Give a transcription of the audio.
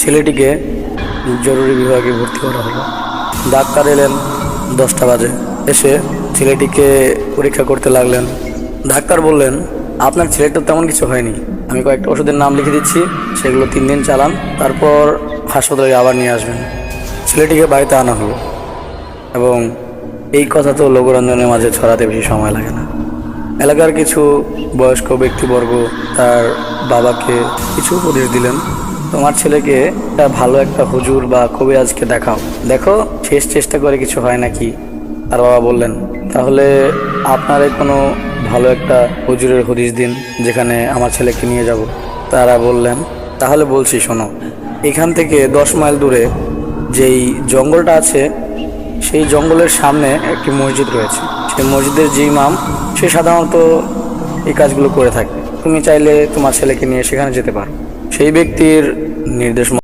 ছেলেটিকে জরুরি বিভাগে ভর্তি করা হলো। ডাক্তার এলেন 10টা বাজে, এসে ছেলেটিকে পরীক্ষা করতে লাগলেন। ডাক্তার বললেন, আপনার ছেলেটার তেমন কিছু হয়নি, আমি কয়েকটা ওষুধের নাম লিখে দিচ্ছি, সেগুলো 3 দিন চালান, তারপর হাসপাতালে আবার নিয়ে আসবেন। ছেলেটিকে বাড়িতে আনা হলো এবং এই কথা তো লোকরঞ্জনের মাঝে ছড়াতে বেশি সময় লাগে না। এলাকার কিছু বয়স্ক ব্যক্তিবর্গ তার বাবাকে কিছু উপদেশ দিলেন, তোমার ছেলেকে ভালো একটা হুজুর বা কবিরাজকে দেখাও, দেখো শেষ চেষ্টা করে কিছু হয় নাকি। তার বাবা বললেন, তাহলে আপনারা কোনো ভালো একটা হুজুরের হদিস দিন যেখানে আমার ছেলেকে নিয়ে যাব। তারা বললেন, তাহলে বলছি শোনো, এখান থেকে 10 মাইল দূরে যেই জঙ্গলটা আছে সেই জঙ্গলের সামনে একটি মসজিদ রয়েছে। সেই মসজিদের যে ইমাম সে সাধারণত এই কাজগুলো করে থাকে, তুমি চাইলে তোমার ছেলেকে নিয়ে সেখানে যেতে পারো। সেই ব্যক্তির নির্দেশ